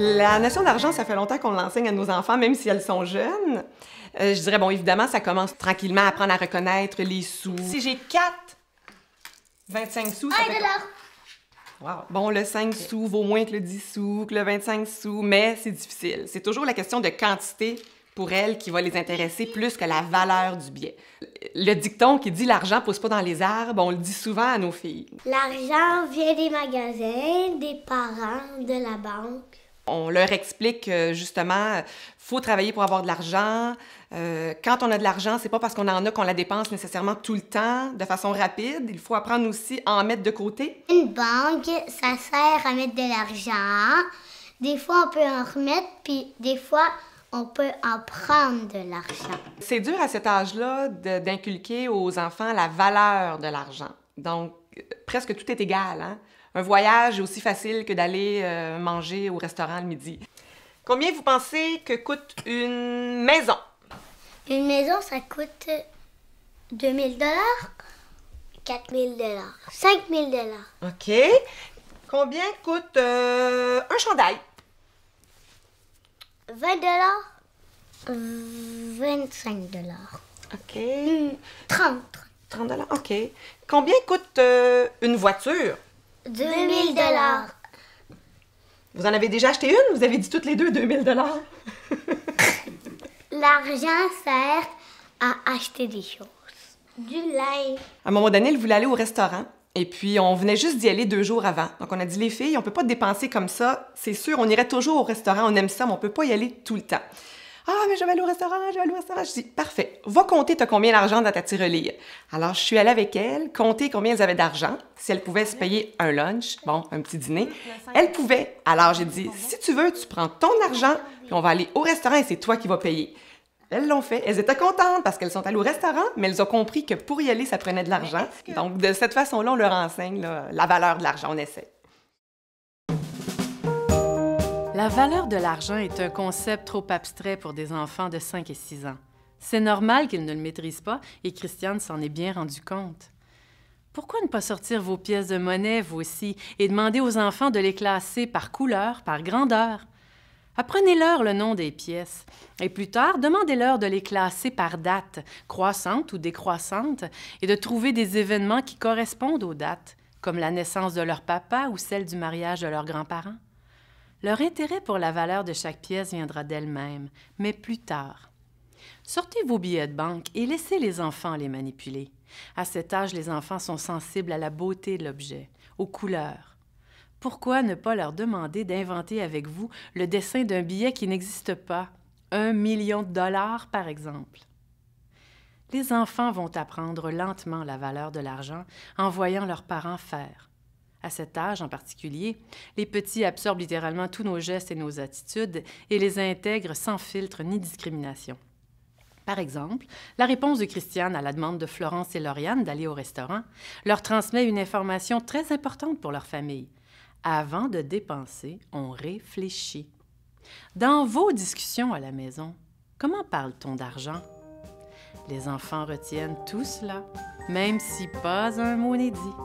La notion d'argent, ça fait longtemps qu'on l'enseigne à nos enfants, même si elles sont jeunes. Je dirais, bon, évidemment, ça commence tranquillement à apprendre à reconnaître les sous. Si j'ai 4 25 sous, ça fait... Wow. Bon, le 5 sous vaut moins que le 10 sous, que le 25 sous, mais c'est difficile. C'est toujours la question de quantité pour elles qui va les intéresser plus que la valeur du billet. Le dicton qui dit « l'argent pousse pas dans les arbres », on le dit souvent à nos filles. L'argent vient des magasins, des parents, de la banque. On leur explique justement, faut travailler pour avoir de l'argent. Quand on a de l'argent, c'est pas parce qu'on en a qu'on la dépense nécessairement tout le temps, de façon rapide. Il faut apprendre aussi à en mettre de côté. Une banque, ça sert à mettre de l'argent. Des fois, on peut en remettre, puis des fois, on peut en prendre de l'argent. C'est dur à cet âge-là d'inculquer aux enfants la valeur de l'argent. Donc, presque tout est égal, hein? Un voyage est aussi facile que d'aller manger au restaurant le midi. Combien vous pensez que coûte une maison? Une maison, ça coûte 2 000 $, 4 000 $, 5 000 $. OK. Combien coûte un chandail? 20 $, 25 $. OK. 30 30 $, OK. Combien coûte une voiture? 2 000 $. Vous en avez déjà acheté une? Vous avez dit toutes les deux 2 000 $. L'argent sert à acheter des choses. Du linge. À un moment donné, elle voulait aller au restaurant. Et puis, on venait juste d'y aller 2 jours avant. Donc, on a dit, les filles, on peut pas dépenser comme ça. C'est sûr, on irait toujours au restaurant, on aime ça, mais on peut pas y aller tout le temps. Ah, mais je vais aller au restaurant, je vais aller au restaurant. Je dis, parfait, va compter t'as combien d'argent dans ta tirelire. Alors, je suis allée avec elle, compter combien elles avaient d'argent, si elles pouvaient se payer un lunch, bon, un petit dîner. Elles pouvaient. Alors, j'ai dit, si tu veux, tu prends ton argent, puis on va aller au restaurant et c'est toi qui vas payer. Elles l'ont fait. Elles étaient contentes parce qu'elles sont allées au restaurant, mais elles ont compris que pour y aller, ça prenait de l'argent. Donc, de cette façon-là, on leur enseigne là, la valeur de l'argent. On essaie. La valeur de l'argent est un concept trop abstrait pour des enfants de 5 et 6 ans. C'est normal qu'ils ne le maîtrisent pas et Christiane s'en est bien rendu compte. Pourquoi ne pas sortir vos pièces de monnaie, vous aussi, et demander aux enfants de les classer par couleur, par grandeur? Apprenez-leur le nom des pièces et plus tard, demandez-leur de les classer par date, croissante ou décroissante, et de trouver des événements qui correspondent aux dates, comme la naissance de leur papa ou celle du mariage de leurs grands-parents. Leur intérêt pour la valeur de chaque pièce viendra d'elle-même, mais plus tard. Sortez vos billets de banque et laissez les enfants les manipuler. À cet âge, les enfants sont sensibles à la beauté de l'objet, aux couleurs. Pourquoi ne pas leur demander d'inventer avec vous le dessin d'un billet qui n'existe pas, 1 million de dollars par exemple? Les enfants vont apprendre lentement la valeur de l'argent en voyant leurs parents faire. À cet âge en particulier, les petits absorbent littéralement tous nos gestes et nos attitudes et les intègrent sans filtre ni discrimination. Par exemple, la réponse de Christiane à la demande de Florence et Lauriane d'aller au restaurant leur transmet une information très importante pour leur famille. Avant de dépenser, on réfléchit. Dans vos discussions à la maison, comment parle-t-on d'argent? Les enfants retiennent tout cela, même si pas un mot n'est dit.